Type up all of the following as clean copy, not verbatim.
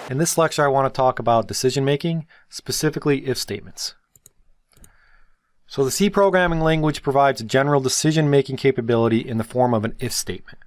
In this lecture, I want to talk about decision making, specifically if statements. So the C programming language provides a general decision making capability in the form of an if statement.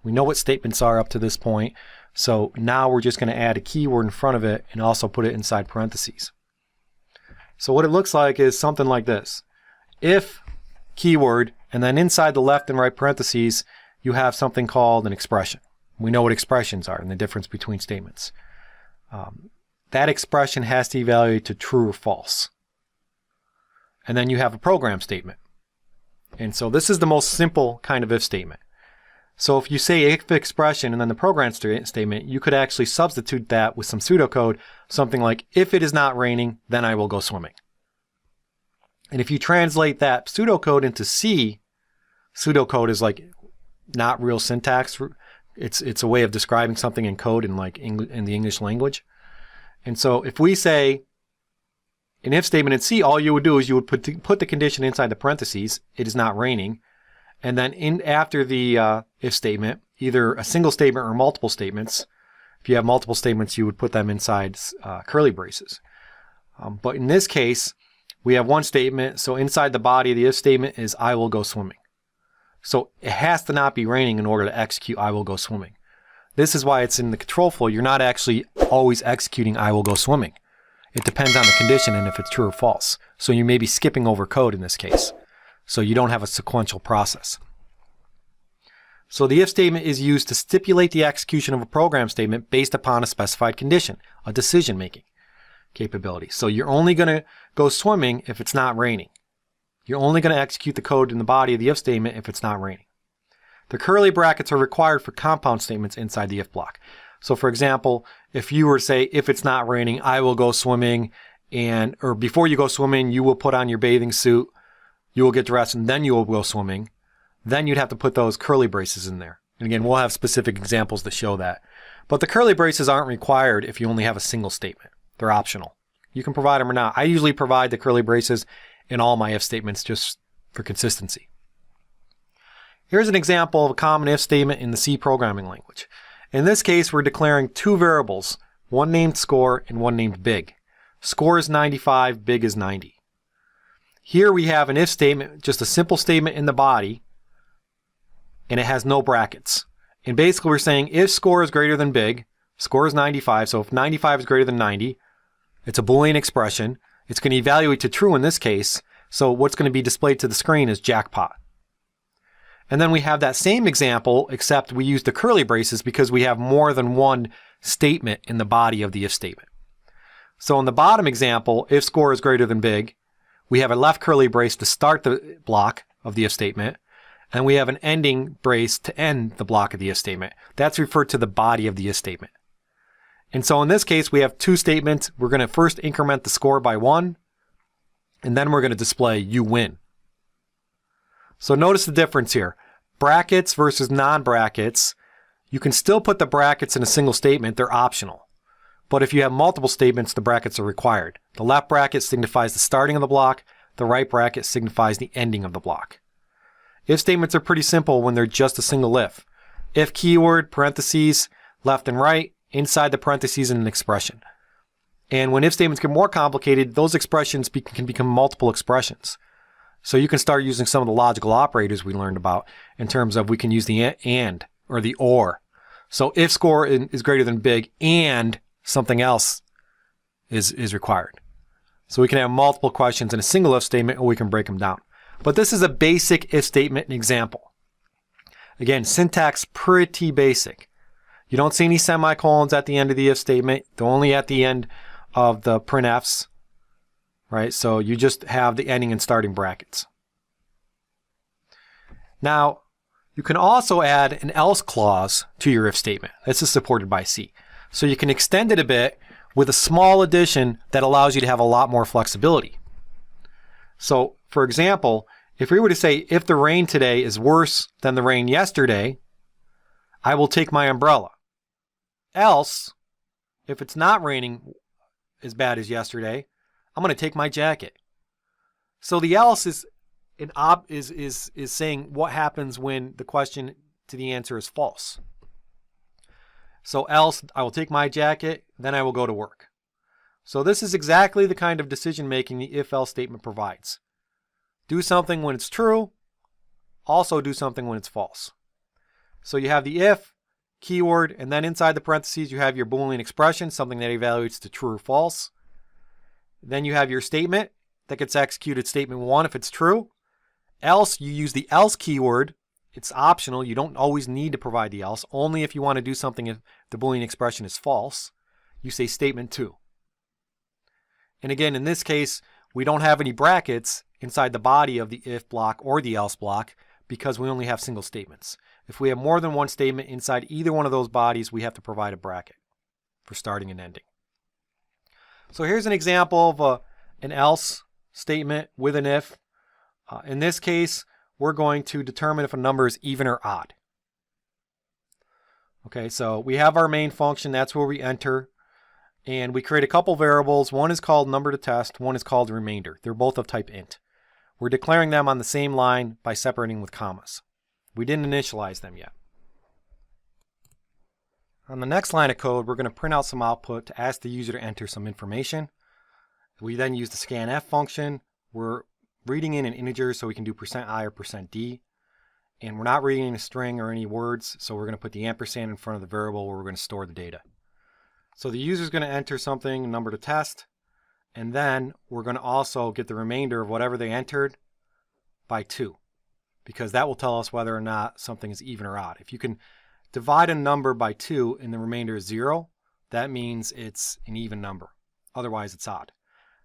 We know what statements are up to this point, so now we're just going to add a keyword in front of it and also put it inside parentheses. So what it looks like is something like this. If keyword, and then inside the left and right parentheses, you have something called an expression. We know what expressions are and the difference between statements. That expression has to evaluate to true or false. And then you have a program statement. And so this is the most simple kind of if statement. So if you say if expression and then the program statement, you could actually substitute that with some pseudocode, something like, if it is not raining, then I will go swimming. And if you translate that pseudocode into C, pseudocode is like not real syntax. It's a way of describing something in code in the English language. And so if we say an if statement in C, all you would do is you would put the condition inside the parentheses, it is not raining, and then after the if statement, either a single statement or multiple statements. If you have multiple statements, you would put them inside curly braces. But in this case, we have one statement, so inside the body of the if statement is I will go swimming. So it has to not be raining in order to execute I will go swimming. This is why it's in the control flow. You're not actually always executing I will go swimming. It depends on the condition and if it's true or false. So you may be skipping over code in this case. So you don't have a sequential process. So the if statement is used to stipulate the execution of a program statement based upon a specified condition, a decision-making capability. So you're only going to go swimming if it's not raining. You're only going to execute the code in the body of the if statement if it's not raining. The curly brackets are required for compound statements inside the if block. So for example, if you were to say, if it's not raining, I will go swimming, or before you go swimming, you will put on your bathing suit, you will get dressed, and then you will go swimming, then you'd have to put those curly braces in there. And again, we'll have specific examples to show that. But the curly braces aren't required if you only have a single statement. They're optional. You can provide them or not. I usually provide the curly braces in all my if statements just for consistency. Here's an example of a common if statement in the C programming language. In this case, we're declaring two variables, one named score and one named big. Score is 95, big is 90. Here we have an if statement, just a simple statement in the body, and it has no brackets. And basically we're saying if score is greater than big, score is 95, so if 95 is greater than 90, it's a Boolean expression. It's going to evaluate to true in this case, so what's going to be displayed to the screen is jackpot. And then we have that same example, except we use the curly braces because we have more than one statement in the body of the if statement. So in the bottom example, if score is greater than big, we have a left curly brace to start the block of the if statement, and we have an ending brace to end the block of the if statement. That's referred to the body of the if statement. And so in this case, we have two statements. We're going to first increment the score by 1, and then we're going to display you win. So notice the difference here. Brackets versus non-brackets. You can still put the brackets in a single statement. They're optional. But if you have multiple statements, the brackets are required. The left bracket signifies the starting of the block. The right bracket signifies the ending of the block. If statements are pretty simple when they're just a single if. If keyword, parentheses, left and right, inside the parentheses in an expression. And when if statements get more complicated, those expressions can become multiple expressions. So you can start using some of the logical operators we learned about in terms of we can use the and or the or. So if score is greater than big and something else is required. So we can have multiple questions in a single if statement, or we can break them down. But this is a basic if statement example. Again, syntax pretty basic. You don't see any semicolons at the end of the if statement. They're only at the end of the printfs, right? So you just have the ending and starting brackets. Now, you can also add an else clause to your if statement. This is supported by C. So you can extend it a bit with a small addition that allows you to have a lot more flexibility. So, for example, if we were to say, if the rain today is worse than the rain yesterday, I will take my umbrella. Else, if it's not raining as bad as yesterday, I'm going to take my jacket. So the else is saying what happens when the question to the answer is false. So else I will take my jacket, then I will go to work. So this is exactly the kind of decision making the if-else statement provides. Do something when it's true, also do something when it's false. So you have the if keyword, and then inside the parentheses you have your Boolean expression, something that evaluates to true or false. Then you have your statement that gets executed, statement 1 if it's true. Else, you use the else keyword. It's optional. You don't always need to provide the else. Only if you want to do something if the Boolean expression is false. You say statement 2. And again, in this case, we don't have any brackets inside the body of the if block or the else block because we only have single statements. If we have more than one statement inside either one of those bodies, we have to provide a bracket for starting and ending. So here's an example of an else statement with an if. In this case, we're going to determine if a number is even or odd. Okay, so we have our main function. That's where we enter. And we create a couple variables. One is called number to test. One is called remainder. They're both of type int. We're declaring them on the same line by separating with commas. We didn't initialize them yet. On the next line of code, we're going to print out some output to ask the user to enter some information. We then use the scanf function. We're reading in an integer so we can do %i or %d. And we're not reading in a string or any words, so we're going to put the ampersand in front of the variable where we're going to store the data. So the user is going to enter something, a number to test, and then we're going to also get the remainder of whatever they entered by 2, because that will tell us whether or not something is even or odd. If you can divide a number by 2 and the remainder is 0, that means it's an even number. Otherwise, it's odd.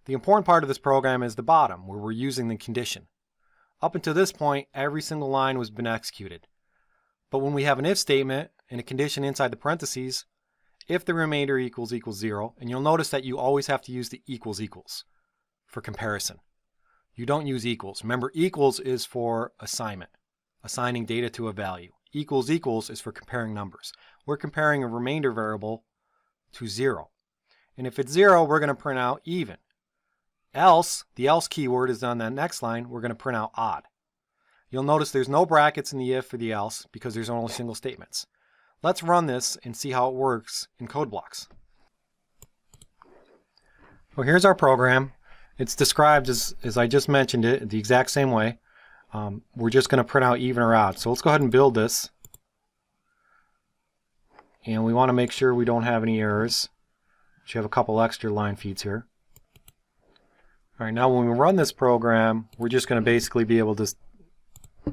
The important part of this program is the bottom, where we're using the condition. Up until this point, every single line has been executed. But when we have an if statement and a condition inside the parentheses, if the remainder equals 0, and you'll notice that you always have to use the equals for comparison. You don't use equals. Remember, equals is for assignment, assigning data to a value. Equals is for comparing numbers. We're comparing a remainder variable to 0. And if it's 0, we're going to print out even. Else, the else keyword is on that next line, we're going to print out odd. You'll notice there's no brackets in the if or the else because there's only single statements. Let's run this and see how it works in code blocks. Well, here's our program. It's described as I just mentioned it, the exact same way. We're just going to print out even or odd. So let's go ahead and build this. And we want to make sure we don't have any errors. We have a couple extra line feeds here. All right, now when we run this program, we're just going to basically be able to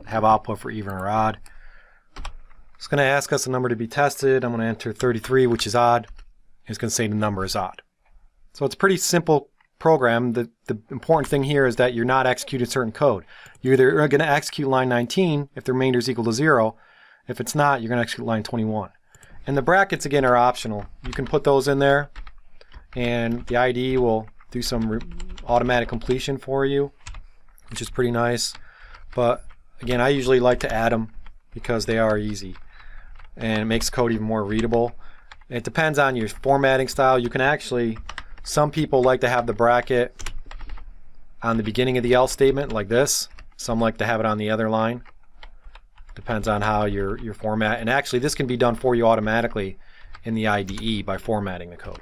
have output for even or odd. It's going to ask us a number to be tested. I'm going to enter 33, which is odd. It's going to say the number is odd. So it's a pretty simple program. The important thing here is that you're not executing certain code. You're either going to execute line 19 if the remainder is equal to 0. If it's not, you're going to execute line 21. And the brackets, again, are optional. You can put those in there, and the IDE will do some automatic completion for you, which is pretty nice. But again, I usually like to add them because they are easy. And it makes code even more readable. It depends on your formatting style. You can actually, some people like to have the bracket on the beginning of the else statement like this. Some like to have it on the other line. Depends on how your format. And actually this can be done for you automatically in the IDE by formatting the code.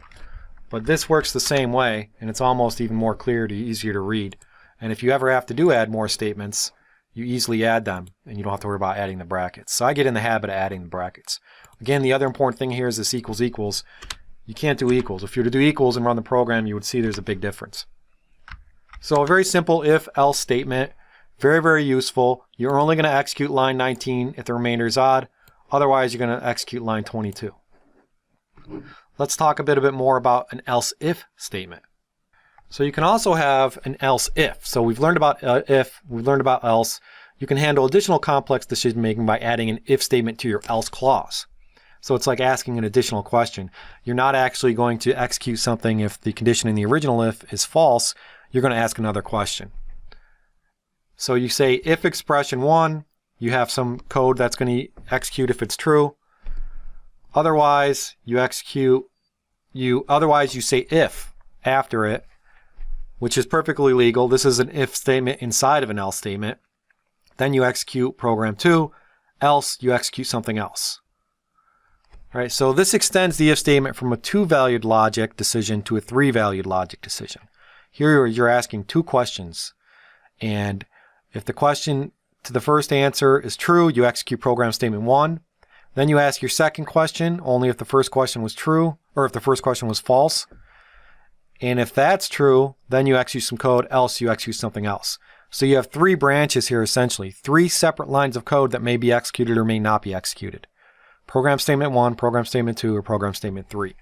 But this works the same way, and it's almost even more clear, easier to read. And if you ever have to add more statements, you easily add them, and you don't have to worry about adding the brackets. So I get in the habit of adding the brackets. Again, the other important thing here is this equals. You can't do equals. If you were to do equals and run the program, you would see there's a big difference. So a very simple if-else statement, very, very useful. You're only going to execute line 19 if the remainder is odd. Otherwise, you're going to execute line 22. Let's talk a bit more about an else if statement. So you can also have an else if. So we've learned about if, we've learned about else. You can handle additional complex decision making by adding an if statement to your else clause. So it's like asking an additional question. You're not actually going to execute something if the condition in the original if is false. You're going to ask another question. So you say if expression 1, you have some code that's going to execute if it's true. Otherwise, you say if after it, which is perfectly legal. This is an if statement inside of an else statement. Then you execute program 2, else you execute something else. All right, so this extends the if statement from a 2-valued logic decision to a 3-valued logic decision. Here you're asking 2 questions, and if the question to the first answer is true, you execute program statement 1. Then you ask your second question only if the first question was true, or if the first question was false. And if that's true, then you execute some code, else you execute something else. So you have 3 branches here essentially, 3 separate lines of code that may be executed or may not be executed. Program statement 1, program statement 2, or program statement 3.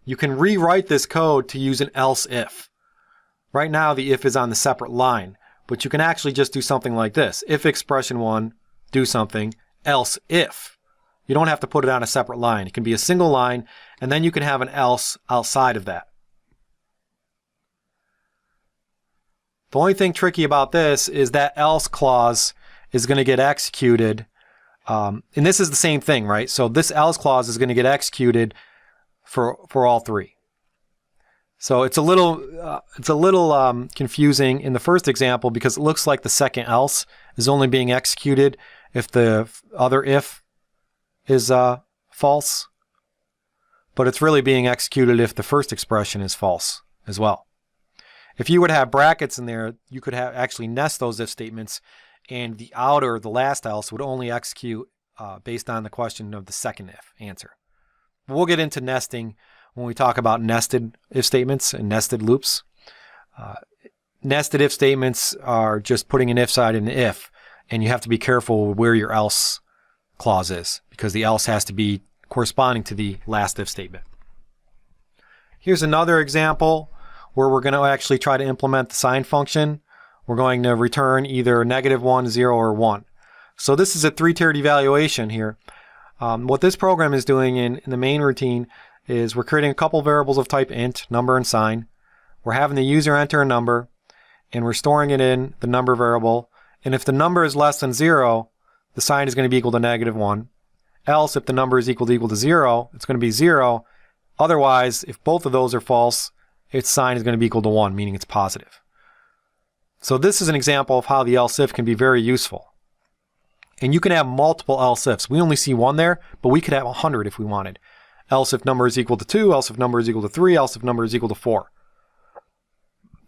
You can rewrite this code to use an else if. Right now the if is on the separate line, but you can actually just do something like this. If expression 1, do something, else if. You don't have to put it on a separate line. It can be a single line, and then you can have an else outside of that. The only thing tricky about this is that else clause is going to get executed. And this is the same thing, right? So this else clause is going to get executed for all 3. So it's a little confusing in the first example because it looks like the second else is only being executed if the other if is false, but it's really being executed if the first expression is false as well. If you would have brackets in there, you could actually nest those if statements, and the outer, the last else, would only execute based on the question of the second if answer. We'll get into nesting when we talk about nested if statements and nested loops. Nested if statements are just putting an if side in an if, and you have to be careful where your else clause is, because the else has to be corresponding to the last if statement. Here's another example where we're going to actually try to implement the sine function. We're going to return either -1, 0, or 1. So this is a 3-tiered evaluation here. What this program is doing in the main routine is we're creating a couple variables of type int, number and sign. We're having the user enter a number, and we're storing it in the number variable. And if the number is less than 0, the sign is going to be equal to -1. Else, if the number is equal to 0, it's going to be 0. Otherwise, if both of those are false, its sign is going to be equal to 1, meaning it's positive. So this is an example of how the else if can be very useful. And you can have multiple else ifs. We only see one there, but we could have 100 if we wanted. Else if number is equal to 2, else if number is equal to 3, else if number is equal to 4.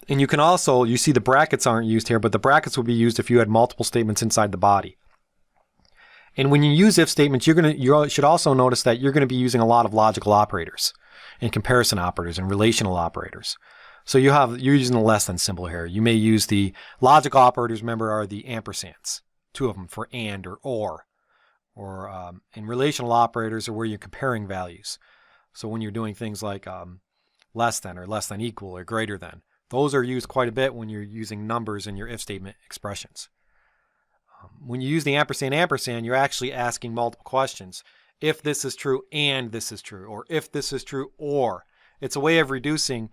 And you can also, you see the brackets aren't used here, but the brackets would be used if you had multiple statements inside the body. And when you use if statements, you should also notice that you're going to be using a lot of logical operators and comparison operators and relational operators. So you're using the less than symbol here. You may use the logical operators, remember, are the ampersands, 2 of them for and or. And relational operators are where you're comparing values. So when you're doing things like less than or less than equal or greater than, those are used quite a bit when you're using numbers in your if statement expressions. When you use the ampersand, you're actually asking multiple questions. If this is true and this is true, or if this is true or. It's a way of reducing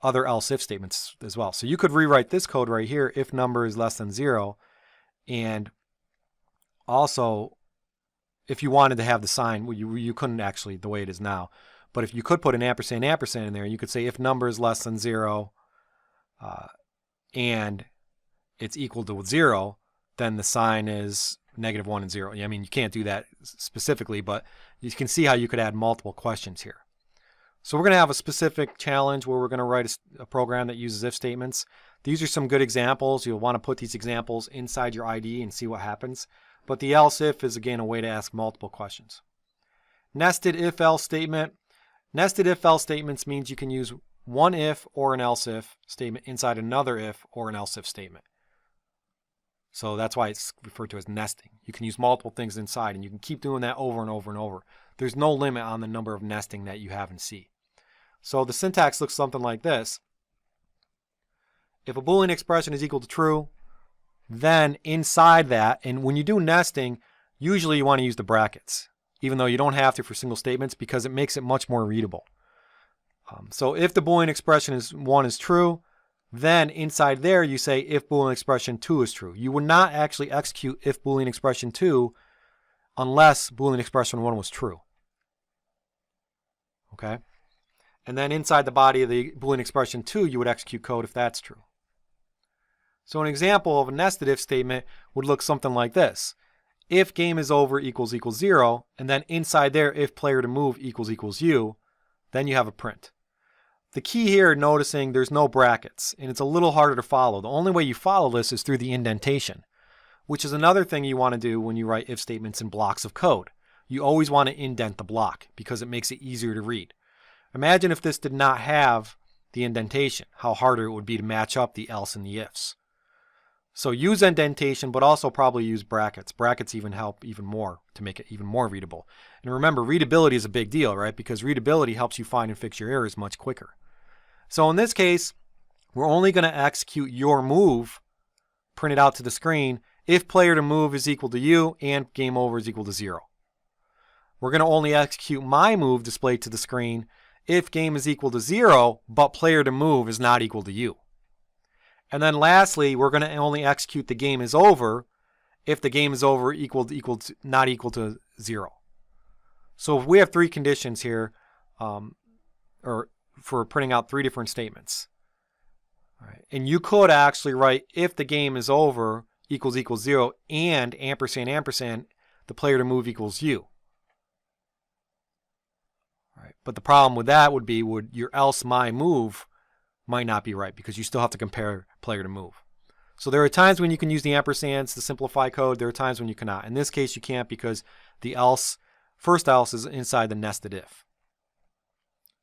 other else if statements as well. So you could rewrite this code right here if number is less than 0, and also if you wanted to have the sign, well, you couldn't actually the way it is now, but if you could put an ampersand in there, you could say if number is less than 0 and it's equal to 0, then the sign is -1 and 0. I mean, you can't do that specifically, but you can see how you could add multiple questions here. So we're going to have a specific challenge where we're going to write a program that uses if statements. These are some good examples. You'll want to put these examples inside your IDE and see what happens. But the else if is, again, a way to ask multiple questions. Nested if else statement. Nested if else statements means you can use one if or an else if statement inside another if or an else if statement. So that's why it's referred to as nesting. You can use multiple things inside, and you can keep doing that over and over and over. There's no limit on the number of nesting that you have in C. So the syntax looks something like this. If a Boolean expression is equal to true, then inside that, and when you do nesting, usually you want to use the brackets, even though you don't have to for single statements because it makes it much more readable. So if the Boolean expression is 1 is true, then inside there you say if Boolean expression 2 is true. You would not actually execute if Boolean expression 2 unless Boolean expression 1 was true. Okay? And then inside the body of the Boolean expression 2, you would execute code if that's true. So an example of a nested if statement would look something like this. if game is over equals 0, and then inside there, if player to move equals U, then you have a print. The key here, noticing there's no brackets, and it's a little harder to follow. The only way you follow this is through the indentation, which is another thing you want to do when you write if statements in blocks of code. You always want to indent the block because it makes it easier to read. Imagine if this did not have the indentation, how harder it would be to match up the else and the ifs. So use indentation, but also probably use brackets. Brackets even help even more to make it even more readable. And remember, readability is a big deal, right? Because readability helps you find and fix your errors much quicker. So in this case, we're only going to execute your move printed out to the screen if player to move is equal to U and game over is equal to 0. We're going to only execute my move displayed to the screen if game is equal to 0, but player to move is not equal to U. And then lastly, we're going to only execute the game is over if the game is over not equal to 0. So if we have 3 conditions here, or for printing out 3 different statements. All right. And you could actually write if the game is over equals 0 and ampersand ampersand the player to move equals U. All right. But the problem with that would be your else my move might not be right because you still have to compare player to move. So there are times when you can use the ampersands to simplify code. There are times when you cannot. In this case, you can't because the first else is inside the nested if.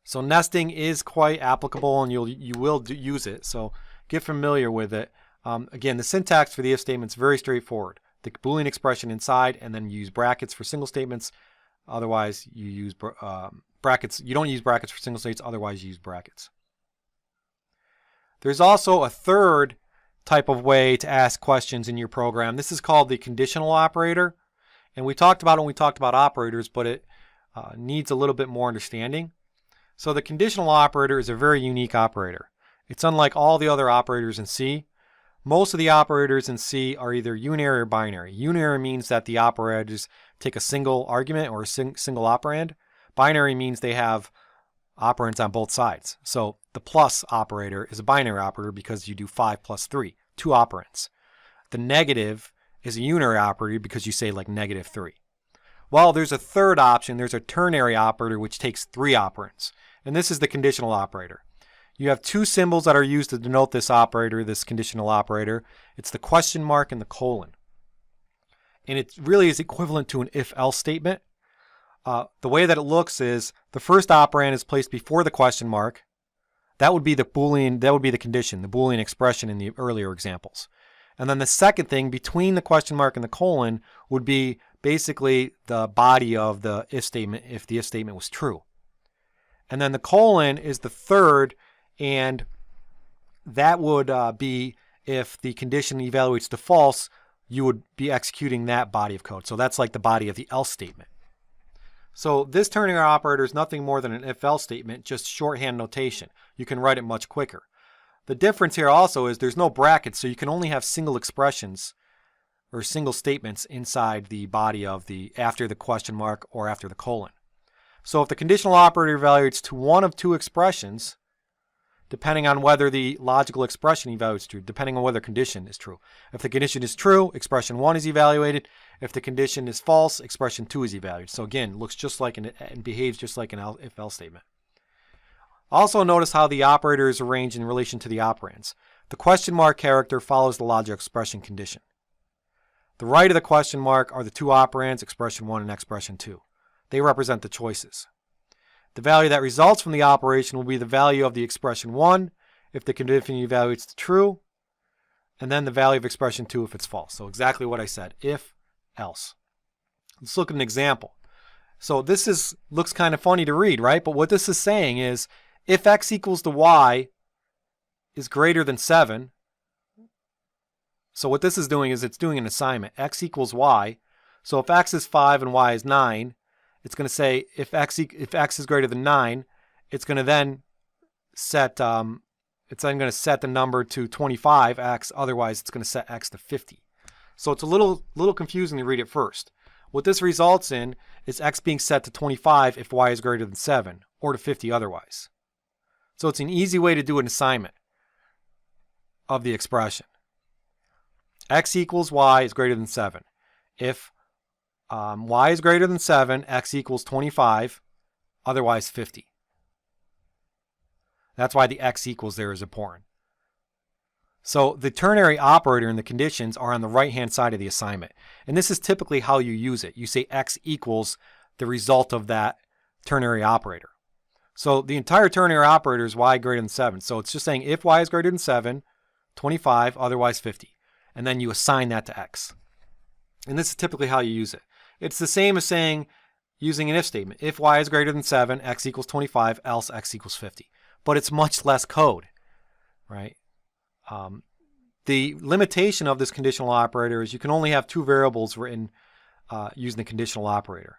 So nesting is quite applicable and you will use it. So get familiar with it. Again, the syntax for the if statement is very straightforward. The Boolean expression inside, and then you use brackets for single statements. Otherwise, you use brackets. You don't use brackets for single states. Otherwise, you use brackets. There's also a third type of way to ask questions in your program. This is called the conditional operator. And we talked about it when we talked about operators, but it needs a little bit more understanding. So the conditional operator is a very unique operator. It's unlike all the other operators in C. Most of the operators in C are either unary or binary. Unary means that the operators take a single argument or a single operand. Binary means they have operands on both sides. So the plus operator is a binary operator because you do 5 plus 3, 2 operands. The negative is a unary operator because you say like -3. Well, there's a third option. There's a ternary operator which takes 3 operands. And this is the conditional operator. You have 2 symbols that are used to denote this operator, this conditional operator. It's the question mark and the colon. And it really is equivalent to an if-else statement. The way that it looks is the first operand is placed before the question mark. That would be the Boolean, that would be the condition, the Boolean expression in the earlier examples. And then the second thing between the question mark and the colon would be basically the body of the if statement if the if statement was true. And then the colon is the third, and that would be if the condition evaluates to false, you would be executing that body of code. So that's like the body of the else statement. So this ternary operator is nothing more than an if-else statement, just shorthand notation. You can write it much quicker. The difference here also is there's no brackets, so you can only have single expressions or single statements inside the body of the after the question mark or after the colon. So if the conditional operator evaluates to one of 2 expressions, depending on whether the logical expression evaluates true, depending on whether condition is true. If the condition is true, expression 1 is evaluated. If the condition is false, expression 2 is evaluated. So again, looks just like and behaves just like an if-else statement. Also notice how the operator is arranged in relation to the operands. The question mark character follows the logical expression condition. The right of the question mark are the 2 operands, expression 1 and expression 2. They represent the choices. The value that results from the operation will be the value of the expression 1 if the condition evaluates to true, and then the value of expression 2 if it's false. So exactly what I said, if, else. Let's look at an example. So this looks kind of funny to read, right? But what this is saying is if x equals to y is greater than 7, so what this is doing is it's doing an assignment. X equals y. So if x is 5 and y is 9, it's going to say if x is greater than 9, it's going to then set the number to 25x. Otherwise, it's going to set x to 50. So it's a little confusing to read it first. What this results in is x being set to 25 if y is greater than 7, or to 50 otherwise. So it's an easy way to do an assignment of the expression. X equals y is greater than 7 if y is greater than 7, x equals 25, otherwise 50. That's why the x equals there is important. So the ternary operator and the conditions are on the right-hand side of the assignment. And this is typically how you use it. You say x equals the result of that ternary operator. So the entire ternary operator is y greater than 7. So it's just saying if y is greater than 7, 25, otherwise 50. And then you assign that to x. And this is typically how you use it. It's the same as saying, using an if statement. If y is greater than 7, x equals 25, else x equals 50. But it's much less code, right? The limitation of this conditional operator is you can only have two variables written using the conditional operator.